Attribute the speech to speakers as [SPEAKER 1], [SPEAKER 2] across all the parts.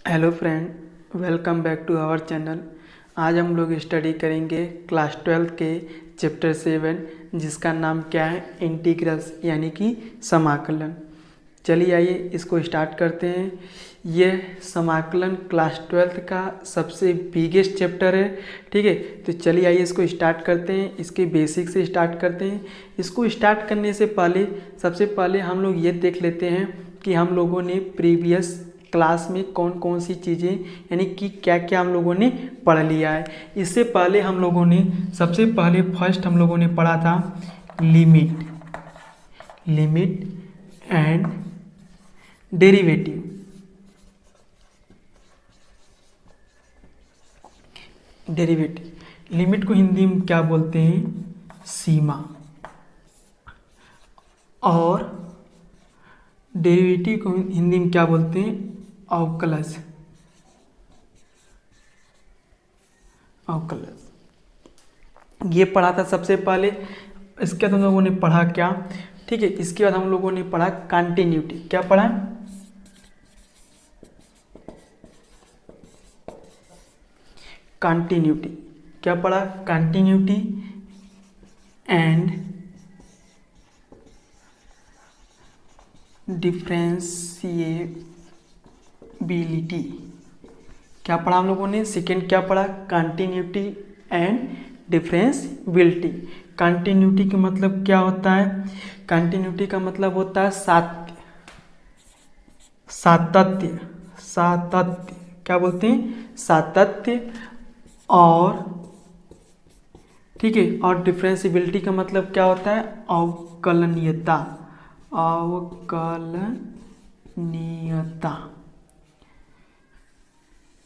[SPEAKER 1] Hello friend, welcome back to our channel. आज हम लोग स्टडी करेंगे क्लास 12 के चैप्टर 7 जिसका नाम क्या है, इंटीग्रल्स यानी कि समाकलन। चलिए आइए इसको स्टार्ट करते हैं। ये समाकलन क्लास 12 का सबसे बिगेस्ट चैप्टर है। ठीक है, तो चलिए आइए इसको स्टार्ट करते हैं। इसके बेसिक से स्टार्ट करते हैं। इसको स्टार्ट करने से पहले सबसे पहले हम लोग ये देख लेते हैं कि हम लोगों ने प्रीवियस क्लास में कौन कौन सी चीज़ें यानी कि क्या क्या हम लोगों ने पढ़ लिया है। इससे पहले हम लोगों ने सबसे पहले फर्स्ट हम लोगों ने पढ़ा था लिमिट एंड डेरिवेटिव। लिमिट को हिंदी में क्या बोलते हैं, सीमा। और डेरिवेटिव को हिंदी में क्या बोलते हैं, अवकलज। ये पढ़ा था सबसे पहले। इसके बाद हम लोगों ने पढ़ा क्या, ठीक है, इसके बाद हम लोगों ने पढ़ा कंटिन्यूटी। क्या पढ़ा, कंटिन्यूटी। क्या पढ़ा, कंटिन्यूटी एंड डिफरेंशिएबिलिटी। क्या पढ़ा हम लोगों ने, सेकेंड क्या पढ़ा, कंटिन्यूटी एंड डिफरेंशिएबिलिटी। कंटिन्यूटी का मतलब क्या होता है, कंटिन्यूटी का मतलब होता है सातत्य। सातत्य क्या बोलते हैं, सातत्य। और ठीक है, और डिफरेंशिएबिलिटी का मतलब क्या होता है, अवकलनीयता।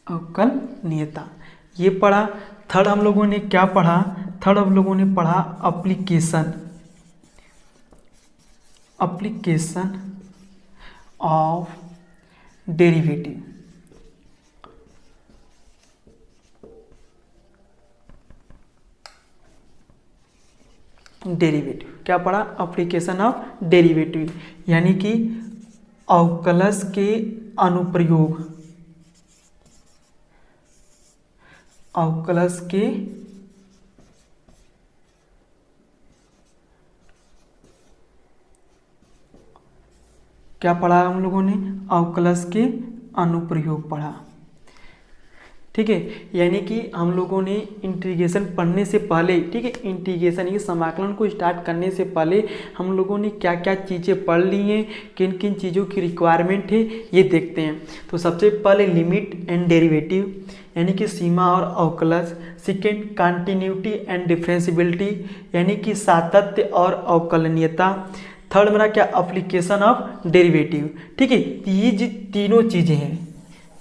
[SPEAKER 1] अवकलनीयता ये पढ़ा। थर्ड हम लोगों ने क्या पढ़ा, थर्ड हम लोगों ने पढ़ा एप्लीकेशन ऑफ डेरिवेटिव। क्या पढ़ा, एप्लीकेशन ऑफ डेरिवेटिव यानी कि अवकलज के अनुप्रयोग। अवकलज के क्या पढ़ा हम लोगों ने, अवकलज के अनुप्रयोग पढ़ा। ठीक है, यानी कि हम लोगों ने इंटीग्रेशन पढ़ने से पहले, ठीक है, इंटीग्रेशन ये समाकलन को स्टार्ट करने से पहले हम लोगों ने क्या क्या चीज़ें पढ़ ली हैं, किन किन चीज़ों की रिक्वायरमेंट है ये देखते हैं। तो सबसे पहले लिमिट एंड डेरिवेटिव यानी कि सीमा और अवकलज। सेकेंड कंटिन्यूटी एंड डिफरेंशिएबिलिटी यानी कि सातत्य और अवकलनीयता। थर्ड मेरा क्या, एप्लीकेशन ऑफ डेरिवेटिव। ठीक है, ये जो तीनों चीज़ें हैं,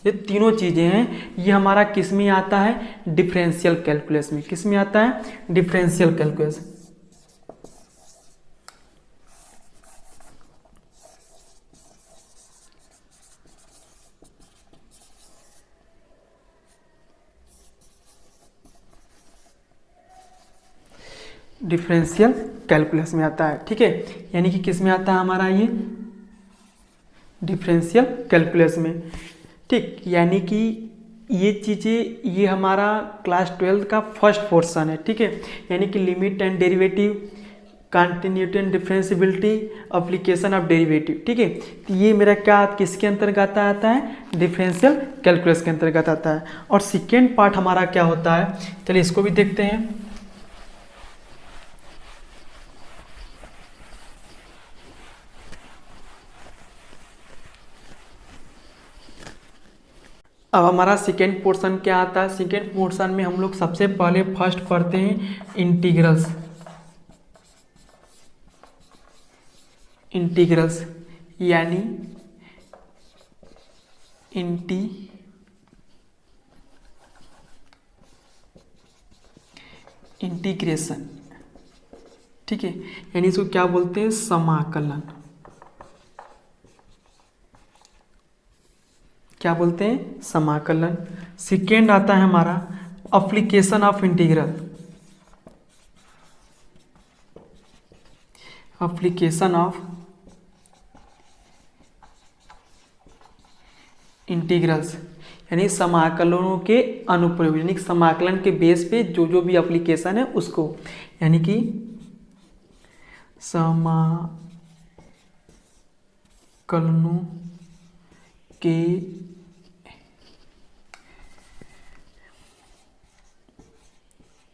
[SPEAKER 1] ये तीनों चीज़ें हैं, ये हमारा किस में आता है, डिफरेंशियल कैलकुलस में। किस में आता है, डिफरेंशियल कैलकुलस। डिफरेंशियल कैलकुलस में आता है। ठीक है, यानी कि किस में आता है हमारा ये, डिफरेंशियल कैलकुलस में। ठीक, यानी कि ये चीज़ें, ये हमारा क्लास 12 का फर्स्ट पोर्शन है। ठीक है, यानी कि limit and derivative, continuity and differentiability, application of derivative. ठीक है, तो ये मेरा क्या किसके अंतर्गत आता है, डिफरेंशियल कैलकुलस के अंतर्गत आता है। और सेकेंड पार्ट हमारा क्या होता है, चलिए इसको भी देखते हैं। अब हमारा सेकेंड पोर्शन क्या आता है, सेकेंड पोर्शन में हम लोग सबसे पहले फर्स्ट पढ़ते हैं इंटीग्रल्स। यानी इंटीग्रेशन। ठीक है, यानी इसको क्या बोलते हैं, समाकलन। क्या बोलते हैं, समाकलन। सेकेंड आता है हमारा application of integral. Application of integrals यानी समाकलनों के अनुप्रयोग, यानी समाकलन के बेस पे जो जो भी एप्लीकेशन है उसको, यानी कि समाकलनों के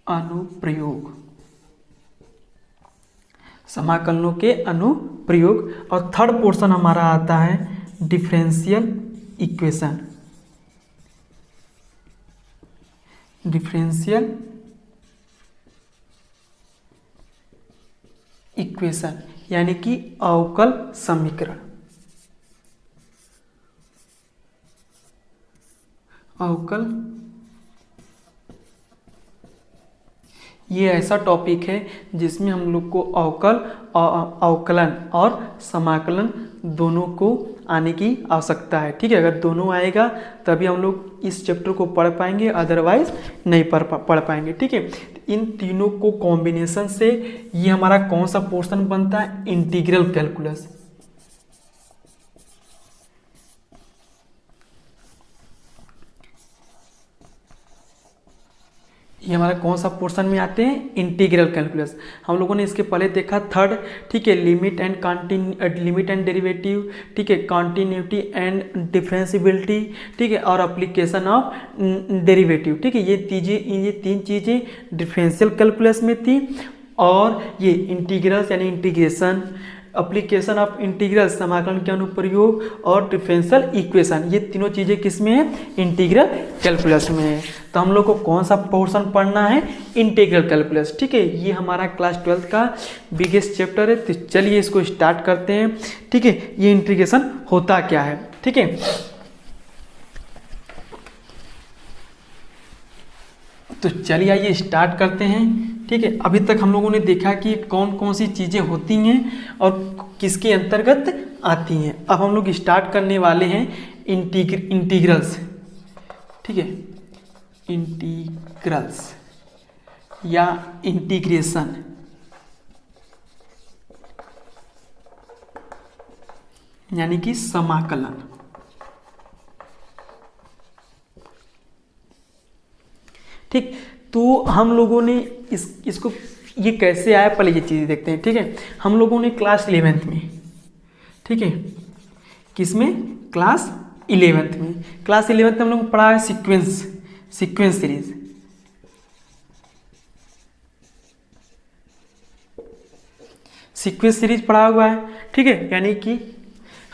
[SPEAKER 1] अनुप्रयोग, समाकलनों के अनुप्रयोग। और थर्ड पोर्शन हमारा आता है डिफरेंशियल इक्वेशन, डिफरेंशियल इक्वेशन यानी कि अवकल समीकरण, अवकल। ये ऐसा टॉपिक है जिसमें हम लोग को अवकल, अवकलन और समाकलन दोनों को आने की आवश्यकता है। ठीक है, अगर दोनों आएगा तभी हम लोग इस चैप्टर को पढ़ पाएंगे, अदरवाइज नहीं पढ़ पाएंगे। ठीक है, इन तीनों को कॉम्बिनेशन से ये हमारा कौन सा पोर्शन बनता है, इंटीग्रल कैलकुलस। ये हमारा कौन सा पोर्शन में आते हैं, इंटीग्रल कैलकुलस। हम लोगों ने इसके पहले देखा थर्ड, ठीक है, लिमिट एंड डेरिवेटिव, ठीक है, कॉन्टिन्यूटी एंड डिफरेंशिबिलिटी, ठीक है, और एप्लीकेशन ऑफ डेरिवेटिव। ठीक है, ये तीन चीज़ें डिफरेंशियल कैलकुलस में थी। और ये इंटीग्रल्स यानी इंटीग्रेशन, एप्लीकेशन ऑफ इंटीग्रल समाकलन के अनुप्रयोग और डिफरेंशियल इक्वेशन, ये तीनों चीज़ें किस में है, इंटीग्रल कैलकुलस में है। तो हम लोग को कौन सा पोर्शन पढ़ना है, इंटीग्रल कैलकुलस। ठीक है, ये हमारा क्लास 12 का बिगेस्ट चैप्टर है। तो चलिए इसको स्टार्ट करते हैं। ठीक है, ये इंटीग्रेशन होता क्या है। ठीक है, तो चलिए आइए स्टार्ट करते हैं। ठीक है, अभी तक हम लोगों ने देखा कि कौन कौन सी चीज़ें होती हैं और किसके अंतर्गत आती हैं। अब हम लोग स्टार्ट करने वाले हैं इंटीग्रल्स। ठीक है, इंटीग्रल्स या इंटीग्रेशन, यानी कि समाकलन। ठीक, तो हम लोगों ने इसको ये कैसे आया, पहले ये चीज़ देखते हैं। ठीक है, हम लोगों ने क्लास 11th में, ठीक है, किसमें, क्लास 11th में, क्लास 11th में हम लोग पढ़ा है सीक्वेंस सीरीज। सीक्वेंस सीरीज पढ़ा हुआ है। ठीक है, यानी कि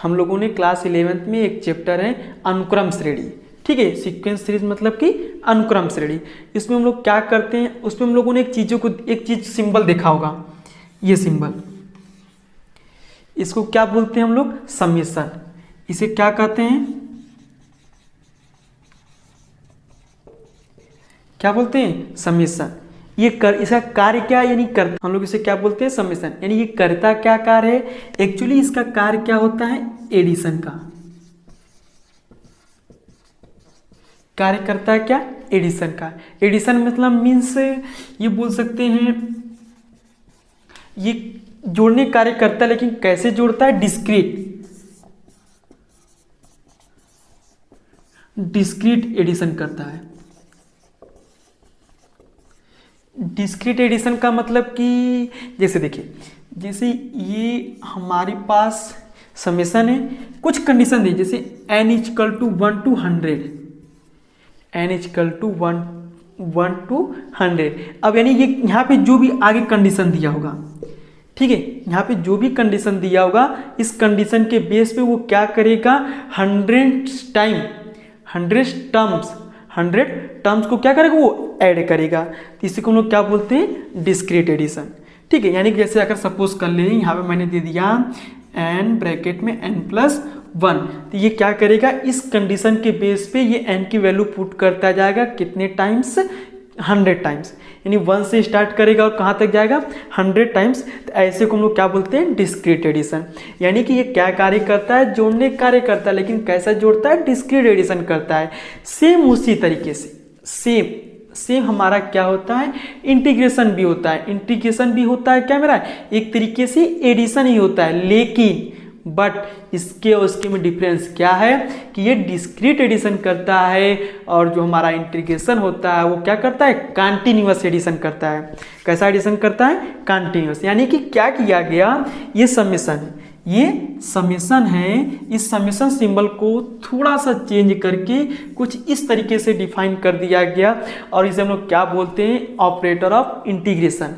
[SPEAKER 1] हम लोगों ने क्लास 11th में एक चैप्टर है अनुक्रम श्रेणी। ठीक है, सीक्वेंस सीरीज मतलब कि अनुक्रम श्रेणी। इसमें हम लोग क्या करते हैं, उसमें हम लोगों ने एक चीज सिंबल देखा होगा, ये सिंबल, इसको क्या बोलते हैं हम लोग, समेशन। इसे क्या कहते हैं, क्या बोलते हैं, समेशन। इसका कार्य क्या, यानी हम लोग इसे क्या बोलते हैं, समेशन। यानी ये करता क्या कार्य है, एक्चुअली इसका कार्य क्या होता है, एडिशन का कार्य करता है, क्या, एडिशन का। एडिशन मतलब मीन्स ये बोल सकते हैं, ये जोड़ने कार्य करता है, लेकिन कैसे जोड़ता है, डिस्क्रीट एडिशन करता है। डिस्क्रीट एडिशन का मतलब कि जैसे देखिए, जैसे ये हमारे पास समेशन है, कुछ कंडीशन दी, जैसे n = 1 to 100, n = 1 to 100। अब यानी ये यहाँ पे जो भी आगे कंडीशन दिया होगा, ठीक है, यहाँ पे जो भी कंडीशन दिया होगा, इस कंडीशन के बेस पे वो क्या करेगा, 100 टर्म्स को क्या करेगा, वो ऐड करेगा। तो इसी को हम लोग क्या बोलते हैं, डिस्क्रीट एडिशन। ठीक है, यानी कि जैसे अगर सपोज कर ले, यहाँ पे मैंने दे दिया n ब्रैकेट में n+1, तो ये क्या करेगा, इस कंडीशन के बेस पे ये n की वैल्यू पुट करता जाएगा, कितने टाइम्स, 100 टाइम्स। यानी 1 से स्टार्ट करेगा और कहाँ तक जाएगा, 100 टाइम्स। तो ऐसे को हम लोग क्या बोलते हैं, डिस्क्रीट एडिशन। यानी कि ये क्या कार्य करता है, जोड़ने कार्य करता है, लेकिन कैसा जोड़ता है, डिस्क्रीट एडिशन करता है। सेम उसी तरीके से सेम हमारा क्या होता है, इंटीग्रेशन भी होता है। इंटीग्रेशन भी होता है क्या मेरा, एक तरीके से एडिशन ही होता है, लेकिन बट इसके और उसके में डिफरेंस क्या है कि ये डिस्क्रीट एडिशन करता है और जो हमारा इंटीग्रेशन होता है वो क्या करता है, कंटिन्यूअस एडिशन करता है। कैसा एडिशन करता है, कंटिन्यूअस। यानी कि क्या किया गया, ये समेशन है, इस समेशन सिंबल को थोड़ा सा चेंज करके कुछ इस तरीके से डिफाइन कर दिया गया और इसे हम लोग क्या बोलते हैं, operator of integration.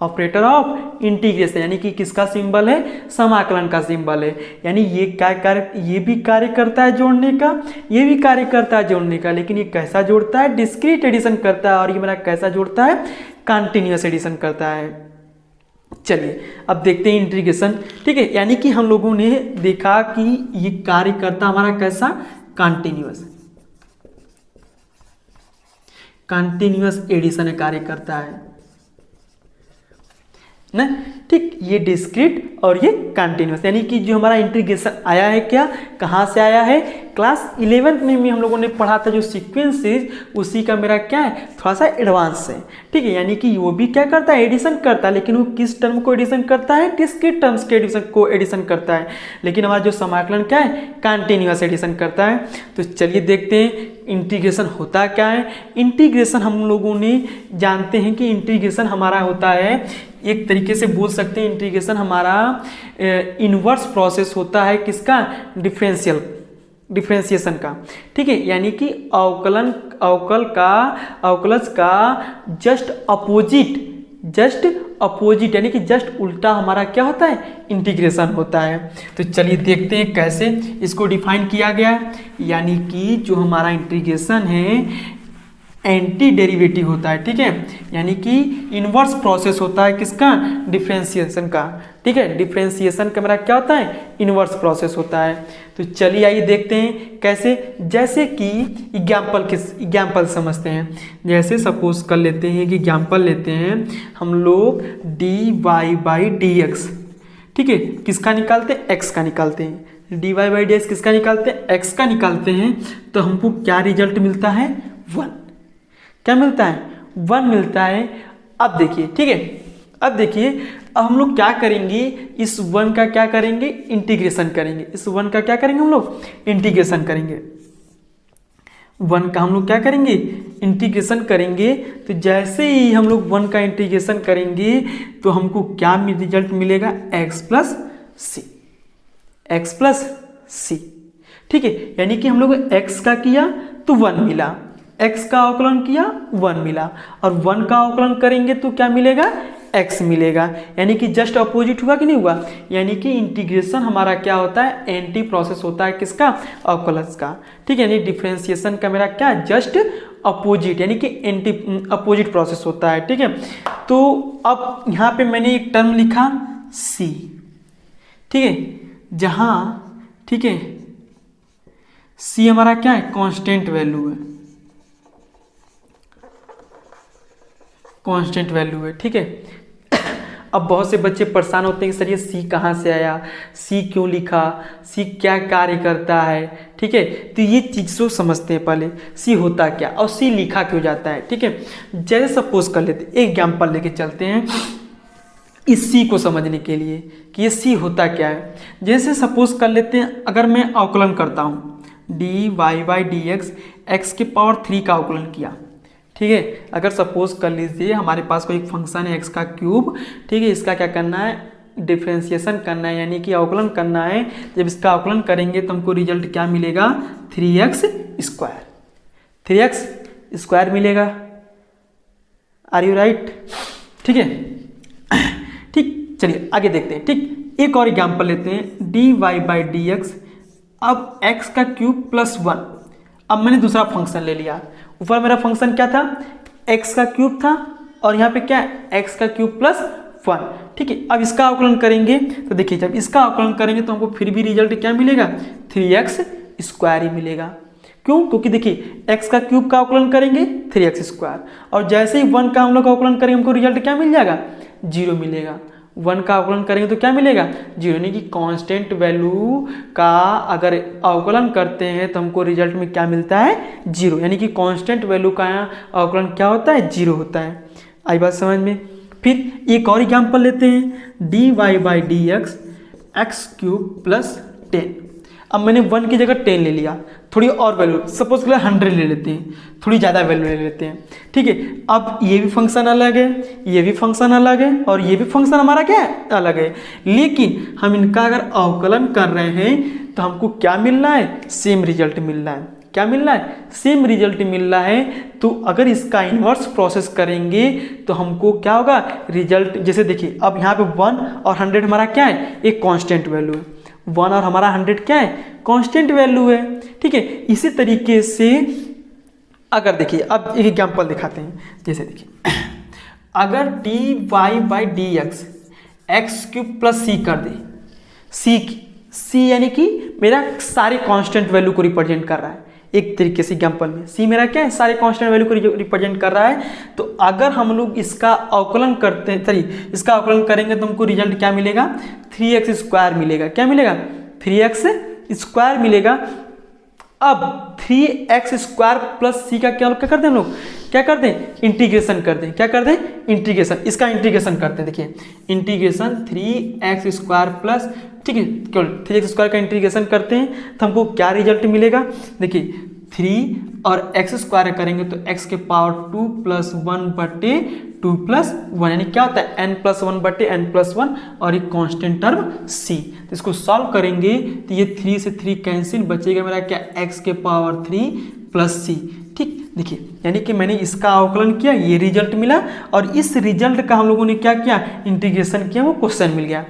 [SPEAKER 1] Operator of integration यानी कि किसका सिंबल है, समाकलन का सिंबल है। यानी ये क्या कार्य, ये भी कार्य करता है जोड़ने का, ये भी कार्य करता है जोड़ने का, लेकिन ये कैसा जोड़ता है, डिस्क्रीट एडिशन करता है और ये मेरा कैसा जोड़ता है, कंटिन्यूअस एडिशन करता है। चलिए अब देखते हैं इंटीग्रेशन। ठीक है, यानी कि हम लोगों ने देखा कि ये कार्य करता हमारा कैसा, कंटिन्यूअस एडिशन कार्य करता है ना। ठीक, ये डिस्क्रीट और ये कंटिन्यूअस, यानी कि जो हमारा इंटीग्रेशन आया है, क्या कहाँ से आया है, क्लास 11th में भी हम लोगों ने पढ़ा था जो सीक्वेंसेस, उसी का मेरा क्या है, थोड़ा सा एडवांस है। ठीक है, यानी कि वो भी क्या करता है, एडिशन करता है, लेकिन वो किस टर्म को एडिशन करता है, डिस्क्रीट टर्म्स के एडिशन को एडिशन करता है। लेकिन हमारा जो समाकलन क्या है, कंटिन्यूअस एडिशन करता है। तो चलिए देखते हैं इंटीग्रेशन होता क्या है। इंटीग्रेशन हम लोगों ने जानते हैं कि इंटीग्रेशन हमारा होता है, एक तरीके से बोल सकते हैं इंटीग्रेशन हमारा इनवर्स प्रोसेस होता है, किसका, डिफरेंशिएशन का। ठीक है, यानी कि अवकलज का जस्ट अपोजिट यानी कि जस्ट उल्टा हमारा क्या होता है, इंटीग्रेशन होता है। तो चलिए देखते हैं कैसे इसको डिफाइन किया गया है। यानी कि जो हमारा इंटीग्रेशन है एंटी डेरिवेटिव होता है। ठीक है, यानी कि इनवर्स प्रोसेस होता है किसका, डिफरेंशिएशन का। ठीक है, डिफरेंशिएशन का मेरा क्या होता है, इनवर्स प्रोसेस होता है। तो चलिए आइए देखते हैं कैसे। जैसे कि एग्जाम्पल समझते हैं। जैसे सपोज कर लेते हैं कि एग्जाम्पल लेते हैं हम लोग dy/dx। ठीक है, किसका निकालते हैं, x का निकालते हैं। dy/dx किसका निकालते हैं, x का निकालते हैं। तो हमको क्या रिजल्ट मिलता है, 1। क्या मिलता है, 1 मिलता है। अब देखिए, ठीक है, अब देखिए, अब हम लोग क्या करेंगे, इस 1 का क्या करेंगे, इंटीग्रेशन करेंगे। इस 1 का क्या करेंगे हम लोग, इंटीग्रेशन करेंगे। 1 का हम लोग क्या करेंगे, इंटीग्रेशन करेंगे। तो जैसे ही हम लोग 1 का इंटीग्रेशन करेंगे तो हमको क्या रिजल्ट मिलेगा, x प्लस सी। ठीक है, यानी कि हम लोग x का किया तो 1 मिला, x का अवकलन किया 1 मिला, और 1 का अवकलन करेंगे तो क्या मिलेगा, x मिलेगा। यानी कि जस्ट अपोजिट हुआ कि नहीं हुआ। यानी कि इंटीग्रेशन हमारा क्या होता है, एंटी प्रोसेस होता है किसका, अवकलज का। ठीक है, यानी डिफरेंशिएशन का मेरा क्या, जस्ट अपोजिट यानी कि एंटी अपोजिट प्रोसेस होता है। ठीक है, तो अब यहाँ पे मैंने एक टर्म लिखा c। ठीक है, जहाँ, ठीक है, c हमारा क्या है, कांस्टेंट वैल्यू है, कांस्टेंट वैल्यू है। ठीक है, अब बहुत से बच्चे परेशान होते हैं कि सर ये सी कहाँ से आया, सी क्यों लिखा, सी क्या कार्य करता है। ठीक है, तो ये चीज़ को समझते हैं पहले, सी होता क्या और सी लिखा क्यों जाता है। ठीक है, जैसे सपोज कर लेते, एक एग्जाम्पल लेके चलते हैं इस सी को समझने के लिए कि ये सी होता क्या है। जैसे सपोज कर लेते हैं, अगर मैं अवकलन करता हूँ dy/dx, x के पावर 3 का अवकलन किया। ठीक है, अगर सपोज कर लीजिए हमारे पास कोई फंक्शन है x का क्यूब। ठीक है, इसका क्या करना है, डिफरेंशिएशन करना है, यानी कि अवकलन करना है। जब इसका अवकलन करेंगे तो हमको रिजल्ट क्या मिलेगा, 3x² मिलेगा। Are you right. ठीक है, ठीक, चलिए आगे देखते हैं। ठीक, एक और एग्जाम्पल लेते हैं dy/dx। अब x का क्यूब प्लस 1। अब मैंने दूसरा फंक्शन ले लिया। ऊपर मेरा फंक्शन क्या था, x का क्यूब था, और यहाँ पे क्या है, x का क्यूब प्लस 1। ठीक है, अब इसका अवकलन करेंगे तो देखिए, जब इसका अवकलन करेंगे तो हमको फिर भी रिजल्ट क्या मिलेगा, 3x² ही मिलेगा। क्यों, क्योंकि देखिए x का क्यूब का अवकलन करेंगे 3x², और जैसे ही 1 का हम लोग अवकलन करेंगे हमको रिजल्ट क्या मिल जाएगा, 0 मिलेगा। 1 का अवकलन करेंगे तो क्या मिलेगा, 0। यानी कि कांस्टेंट वैल्यू का अगर अवकलन करते हैं तो हमको रिजल्ट में क्या मिलता है, 0। यानी कि कांस्टेंट वैल्यू का अवकलन क्या होता है, 0 होता है। आई बात समझ में। फिर एक और एग्जाम्पल लेते हैं dy/dx। X cube plus 10। अब मैंने 1 की जगह 10 ले लिया, थोड़ी और वैल्यू सपोज के लिए 100 ले लेते हैं, थोड़ी ज़्यादा वैल्यू ले लेते हैं, ठीक है। अब ये भी फंक्शन अलग है, ये भी फंक्शन अलग है, और ये भी फंक्शन हमारा क्या है, अलग है। लेकिन हम इनका अगर अवकलन कर रहे हैं तो हमको क्या मिल रहा है, सेम रिजल्ट मिल रहा है। क्या मिल रहा है, सेम रिजल्ट मिल रहा है। तो अगर इसका इन्वर्स प्रोसेस करेंगे तो हमको क्या होगा, रिजल्ट जैसे देखिए अब यहाँ पे 1 और 100 हमारा क्या है, एक कांस्टेंट वैल्यू है। 1 और हमारा 100 क्या है, कांस्टेंट वैल्यू है, ठीक है। इसी तरीके से अगर देखिए अब एक एग्जांपल दिखाते हैं, जैसे देखिए अगर dy by D X cube plus C कर दे, सी यानी कि मेरा सारे कांस्टेंट वैल्यू को रिप्रेजेंट कर रहा है। एक तरीके से एग्जांपल में सी मेरा क्या है, सारे कांस्टेंट वैल्यू को रिप्रेजेंट कर रहा है। तो अगर हम लोग इसका अवकलन करते हैं, सॉरी इसका अवकलन करेंगे तो हमको रिजल्ट क्या मिलेगा, 3x स्क्वायर मिलेगा। क्या मिलेगा, 3x स्क्वायर मिलेगा। अब 3x स्क्वायर प्लस सी का क्या करते हैं हम लोग, क्या करते हैं, इंटीग्रेशन करते हैं। क्या करते हैं, इंटीग्रेशन, इसका इंटीग्रेशन करते हैं। देखिए इंटीग्रेशन 3x स्क्वायर प्लस, ठीक है, केवल 3x स्क्वायर का इंटीग्रेशन करते हैं तो हमको क्या रिजल्ट मिलेगा। देखिए 3 और x स्क्वायर करेंगे तो x के पावर 2 प्लस 1 बटे 2 प्लस 1, यानी क्या होता है, n प्लस 1 बटे n प्लस 1, और एक कांस्टेंट टर्म c। तो इसको सॉल्व करेंगे तो ये 3 से 3 कैंसिल, बचेगा मेरा क्या, x के पावर 3 प्लस c। ठीक, देखिए यानी कि मैंने इसका अवकलन किया, ये रिजल्ट मिला, और इस रिजल्ट का हम लोगों ने क्या किया, इंटीग्रेशन किया, वो क्वेश्चन मिल गया।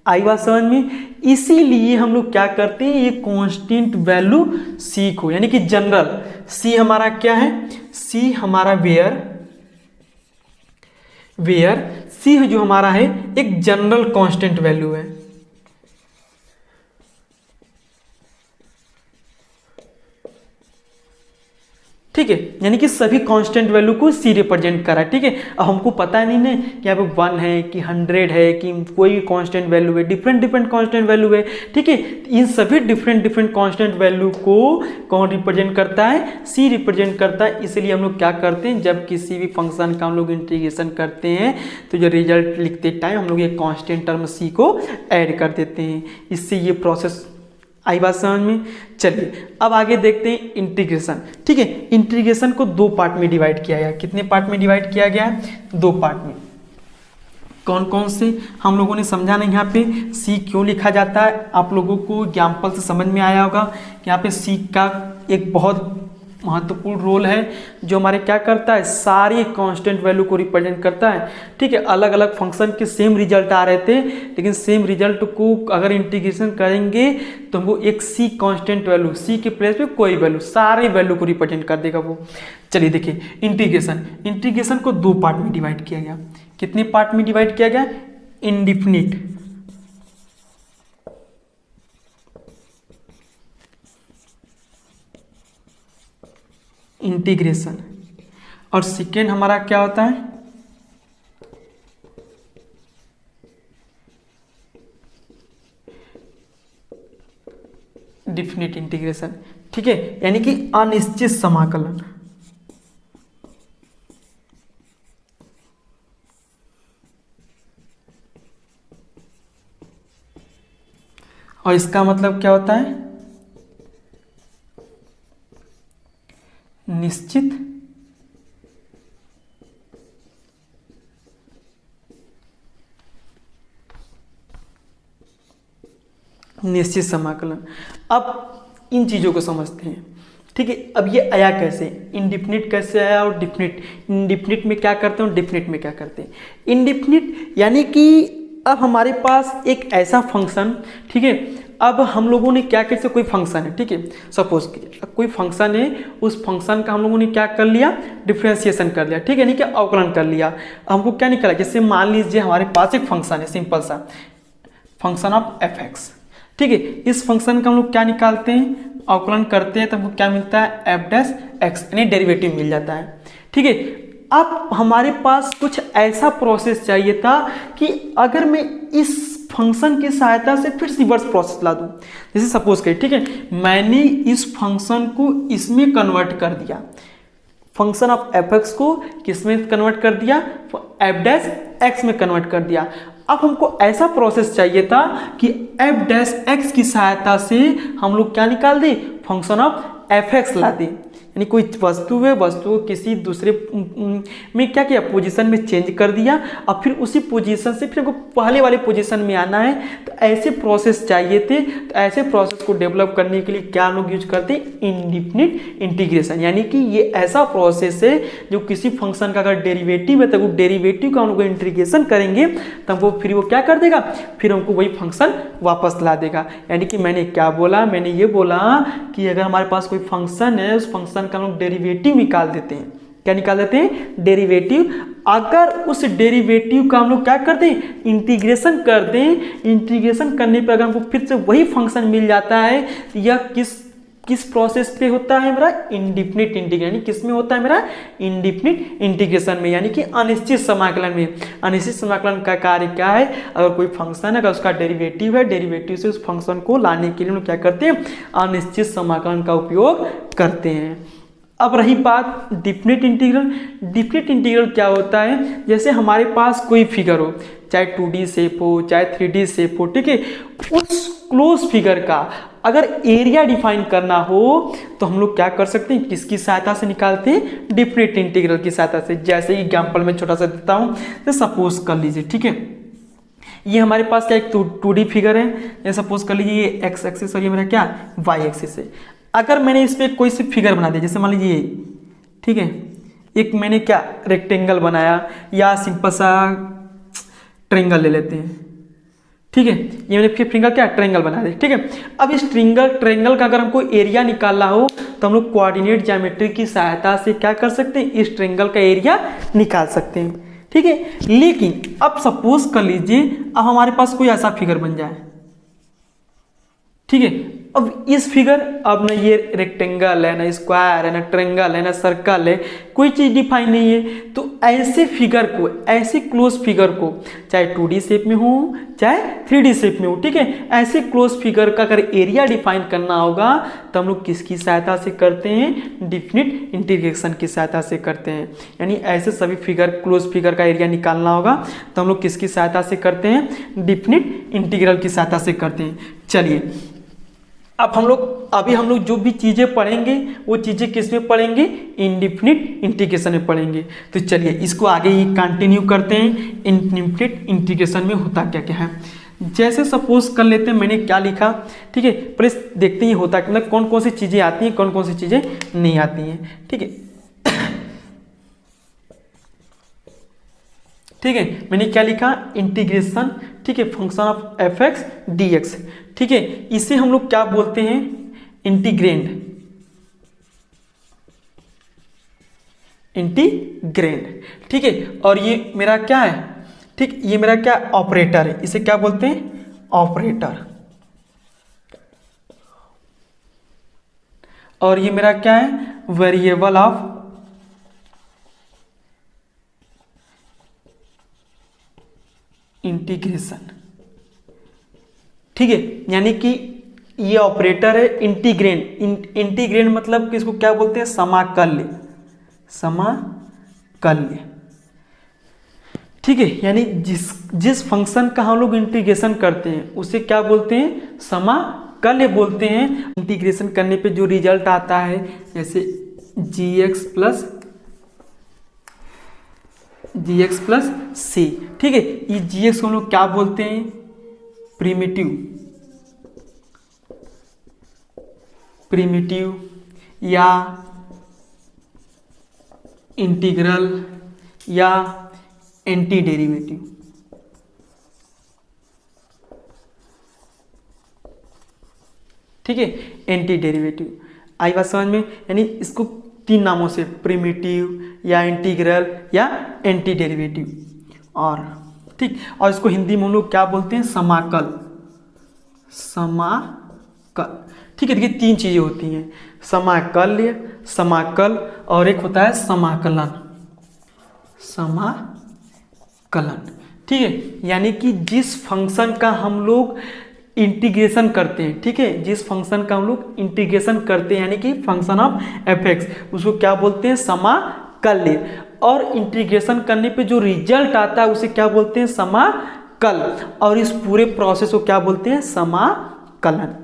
[SPEAKER 1] आई बात समझ में। इसीलिए हम लोग क्या करते हैं, ये कांस्टेंट वैल्यू c को, यानी कि जनरल c हमारा क्या है, c हमारा वेयर c जो हमारा है एक जनरल कांस्टेंट वैल्यू है। ठीक है, यानी कि सभी कांस्टेंट वैल्यू को c रिप्रेजेंट करा। ठीक है, अब हमको पता नहीं ना कि यहाँ पे 1 है कि 100 है कि कोई भी कांस्टेंट वैल्यू है, डिफरेंट कांस्टेंट वैल्यू है। ठीक है, इन सभी डिफरेंट कांस्टेंट वैल्यू को कौन रिप्रेजेंट करता है, c रिप्रेजेंट करता है। इसलिए हम लोग क्या करते हैं, जब किसी भी फंक्शन का हम लोग इंटीग्रेशन करते हैं तो जो रिजल्ट लिखते टाइम हम लोग ये कांस्टेंट टर्म c को ऐड कर देते हैं। इससे ये प्रोसेस आई बात समझ में। चलिए अब आगे देखते हैं इंटीग्रेशन। ठीक है, इंटीग्रेशन को 2 पार्ट में डिवाइड किया गया। कितने पार्ट में डिवाइड किया गया है, 2 पार्ट में। कौन कौन से हम लोगों ने समझा नहीं, यहाँ पे c क्यों लिखा जाता है, आप लोगों को एग्जाम्पल से समझ में आया होगा कि यहाँ पे c का एक बहुत महत्वपूर्ण रोल है, जो हमारे क्या करता है, सारी कांस्टेंट वैल्यू को रिप्रेजेंट करता है। ठीक है, अलग अलग फंक्शन के सेम रिजल्ट आ रहे थे, लेकिन सेम रिजल्ट को अगर इंटीग्रेशन करेंगे तो हमको एक c कांस्टेंट वैल्यू, c के प्लेस पे कोई वैल्यू, सारे वैल्यू को रिप्रेजेंट कर देगा वो। चलिए देखिए इंटीग्रेशन को 2 पार्ट में डिवाइड किया गया। कितने पार्ट में डिवाइड किया गया, इंडिफिनिट इंटीग्रेशन, और सेकेंड हमारा क्या होता है, डिफिनिट इंटीग्रेशन। ठीक है, यानी कि अनिश्चित समाकलन। और इसका मतलब क्या होता है, निश्चित समाकलन। अब इन चीजों को समझते हैं। ठीक है, अब ये आया कैसे, इंडिफिनिट कैसे आया और डिफिनिट, इंडिफिनिट में क्या करते हैं, डिफिनिट में क्या करते हैं। इंडिफिनिट यानी कि अब हमारे पास एक ऐसा फंक्शन, ठीक है, अब हम लोगों ने क्या कैसे, कोई फंक्शन है, ठीक है, सपोज कोई फंक्शन है, उस फंक्शन का हम लोगों ने क्या कर लिया, डिफरेंशिएशन कर लिया। ठीक है, यानी कि अवकलन कर लिया। हमको क्या निकला, जैसे मान लीजिए हमारे पास एक फंक्शन है, सिंपल सा फंक्शन ऑफ fx। ठीक है, इस फंक्शन का हम लोग क्या निकालते हैं, अवकलन करते हैं तो हमको क्या मिलता है, एफ डैश एक्स, यानी डेरिवेटिव मिल जाता है। ठीक है, अब हमारे पास कुछ ऐसा प्रोसेस चाहिए था कि अगर मैं इस फंक्शन की सहायता से फिर रिवर्स प्रोसेस ला दूं। जैसे सपोज करिए, ठीक है, मैंने इस फंक्शन को इसमें कन्वर्ट कर दिया, फंक्शन ऑफ एफ एक्स को किसमें कन्वर्ट कर दिया, एफ डैश एक्स में कन्वर्ट कर दिया। अब हमको ऐसा प्रोसेस चाहिए था कि एफ डैश एक्स की सहायता से हम लोग क्या निकाल दें, फंक्शन ऑफ एफ एक्स ला दें। यानी कोई वस्तु है, वस्तु को किसी दूसरे में क्या किया, पोजीशन में चेंज कर दिया और फिर उसी पोजीशन से फिर हमको पहले वाले पोजीशन में आना है। तो ऐसे प्रोसेस चाहिए थे। तो ऐसे प्रोसेस को डेवलप करने के लिए क्या लोग यूज करते हैं, इंडिफिनिट इंटीग्रेशन। यानी कि ये ऐसा प्रोसेस है जो किसी फंक्शन का अगर डेरिवेटिव है तो वो डेरिवेटिव का हम लोग इंटीग्रेशन करेंगे तो हमको फिर वो क्या कर देगा, फिर हमको वही फंक्शन वापस ला देगा। यानी कि मैंने क्या बोला, मैंने ये बोला कि अगर हमारे पास कोई फंक्शन है, उस फंक्शन का हम लोग डेरिवेटिव निकाल देते हैं। क्या निकाल देते हैं, डेरिवेटिव। अगर उस डेरिवेटिव का हम लोग क्या करते हैं, इंटीग्रेशन कर दें। इंटीग्रेशन करने पर अगर हमको फिर से वही फंक्शन मिल जाता है, यह किस प्रोसेस पे होता है मेरा, इंडिफिनिट इंटीग्रेशन। यानी किस में होता है मेरा, इंडिफिनिट इंटीग्रेशन में, यानी कि अनिश्चित समाकलन में। अनिश्चित समाकलन का कार्य क्या है, अगर कोई फंक्शन है, अगर उसका डेरिवेटिव है, डेरिवेटिव से उस फंक्शन को लाने के लिए हम लोग क्या करते हैं, अनिश्चित समाकलन का उपयोग करते हैं। अब रही बात डिफिनिट इंटीग्रल। डिफिनिट इंटीग्रल क्या होता है, जैसे हमारे पास कोई फिगर हो, चाहे 2D शेप हो, चाहे 3D शेप हो, ठीक है, उस क्लोज फिगर का अगर एरिया डिफाइन करना हो तो हम लोग क्या कर सकते हैं, किसकी सहायता से निकालते हैं, डिफिनिट इंटीग्रल की सहायता से। जैसे एग्जांपल में छोटा सा देता हूँ, तो सपोज कर लीजिए, ठीक है, ये हमारे पास क्या एक 2D फिगर है। ये सपोज कर लीजिए ये एक्स एक्सिस और ये मेरा क्या, वाई एक्सिस है। अगर मैंने इस पर कोई सी फिगर बना दिया, जैसे मान लीजिए ये, ठीक है, एक मैंने क्या रेक्टेंगल बनाया या सिंपल सा ट्रायंगल ले लेते हैं, ठीक है, ये मैंने फिर फिंगर क्या ट्रायंगल बना दिया, ठीक है। अब इस ट्रायंगल का अगर हमको एरिया निकालना हो तो हम लोग कोऑर्डिनेट ज्योमेट्री की सहायता से क्या कर सकते हैं, इस ट्रायंगल का एरिया निकाल सकते हैं, ठीक है। लेकिन अब सपोज कर लीजिए अब हमारे पास कोई ऐसा फिगर बन जाए, ठीक है। अब इस फिगर, अब ना ये रेक्टेंगल है, ना स्क्वायर है, ना ट्रायंगल है, ना सर्कल है, कोई चीज़ डिफाइन नहीं है। तो ऐसे फिगर को, ऐसे क्लोज फिगर को, चाहे 2D शेप में हो, चाहे 3D शेप में हो, ठीक है, ऐसे क्लोज फिगर का अगर एरिया डिफाइन करना होगा तो हम लोग किसकी सहायता से करते हैं, डिफिनिट इंटीग्रेशन की सहायता से करते हैं। यानी ऐसे सभी फिगर, क्लोज फिगर का एरिया निकालना होगा तो हम लोग किसकी सहायता से करते हैं, डिफिनिट इंटीग्रल की सहायता से करते हैं। चलिए अब अभी हम लोग जो भी चीज़ें पढ़ेंगे वो चीज़ें किस में पढ़ेंगे, इंडिफिनिट इंटीग्रेशन में पढ़ेंगे। तो चलिए इसको आगे ही कंटिन्यू करते हैं। इंडिफिनिट इंटीग्रेशन में होता क्या क्या है, जैसे सपोज कर लेते हैं मैंने क्या लिखा, ठीक है, प्लीज देखते ही होता मतलब कौन कौन सी चीज़ें आती हैं, कौन कौन सी चीज़ें नहीं आती हैं, ठीक है। ठीक है, मैंने क्या लिखा, इंटीग्रेशन, ठीक है, function of F x D x, ठीक है, इसे हम लोग क्या बोलते हैं, इंटीग्रेंड। इंटीग्रेंड, ठीक है। और ये मेरा क्या है, ठीक, ये मेरा क्या ऑपरेटर है, इसे क्या बोलते हैं, ऑपरेटर। और ये मेरा क्या है, वेरिएबल ऑफ इंटीग्रेशन, ठीक है। यानी कि ये ऑपरेटर है इंटीग्रेंड। इंटीग्रेंड मतलब कि इसको क्या बोलते हैं, समाकल्य, समाकल्य, ठीक है। यानी जिस फंक्शन का हम लोग इंटीग्रेशन करते हैं उसे क्या बोलते हैं, समाकल्य बोलते हैं। इंटीग्रेशन करने पे जो रिजल्ट आता है, जैसे gx प्लस सी, ठीक है, ये gx को हम लोग क्या बोलते हैं, प्रिमिटिव या इंटीग्रल या एंटी डेरिवेटिव, ठीक है, एंटी डेरिवेटिव। आई बात समझ में। यानी इसको तीन नामों से, प्रिमिटिव या इंटीग्रल या एंटी डेरिवेटिव, और ठीक, और इसको हिंदी में हम लोग क्या बोलते हैं, समाकल, ठीक है। देखिए तीन चीजें होती हैं, समाकल्य, समाकल और एक होता है समाकलन, ठीक है। यानी कि जिस फंक्शन का हम लोग इंटीग्रेशन करते हैं, ठीक है, जिस फंक्शन का हम लोग इंटीग्रेशन करते हैं, यानी कि फंक्शन ऑफ एफ एक्स, उसको क्या बोलते हैं, समाकल्य। और इंटीग्रेशन करने पे जो रिजल्ट आता है उसे क्या बोलते हैं, समाकलन। और इस पूरे प्रोसेस को क्या बोलते हैं, समाकलन।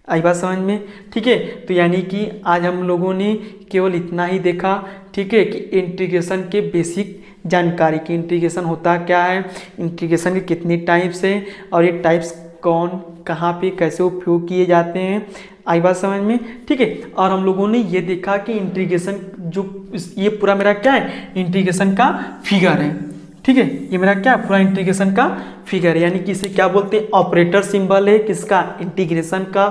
[SPEAKER 1] आई बात समझ में, ठीक है। तो यानी कि आज हम लोगों ने केवल इतना ही देखा, ठीक है, कि इंटीग्रेशन के बेसिक जानकारी की, इंटीग्रेशन होता क्या है, इंटीग्रेशन के कितने टाइप्स हैं और ये टाइप्स कौन कहाँ पे कैसे उपयोग किए जाते हैं। आई बात समझ में, ठीक है। और हम लोगों ने ये देखा कि इंटीग्रेशन जो ये पूरा मेरा क्या है, इंटीग्रेशन का फिगर है, ठीक है। ये मेरा क्या पूरा इंटीग्रेशन का फिगर है, यानी कि इसे क्या बोलते हैं, ऑपरेटर सिंबल है किसका, इंटीग्रेशन का।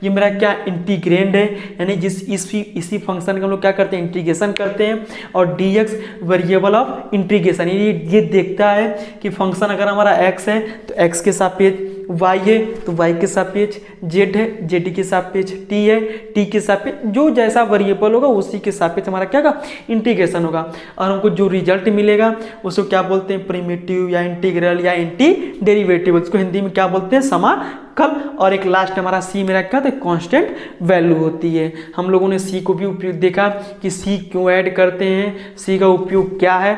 [SPEAKER 1] ये मेरा क्या इंटीग्रेंड है, यानी इसी फंक्शन का हम लोग क्या करते हैं, इंटीग्रेशन करते हैं। और dx वेरिएबल ऑफ इंटीग्रेशन, ये देखता है कि फंक्शन अगर हमारा x है तो x के सापेक्ष, y है तो y के सापेक्ष, z है z के सापेक्ष, t है t के सापेक्ष, जो जैसा वेरिएबल होगा उसी के सापेक्ष हमारा क्या होगा, इंटीग्रेशन होगा। और हमको जो रिजल्ट मिलेगा उसको क्या बोलते हैं, प्रिमिटिव या इंटीग्रल या एंटी डेरिवेटिव, उसको हिंदी में क्या बोलते हैं, समाकल। और एक लास्ट हमारा c मेरा क्या था, कांस्टेंट वैल्यू होती है। हम लोगों ने c को भी उपयोग देखा कि c क्यों ऐड करते हैं, c का उपयोग क्या है,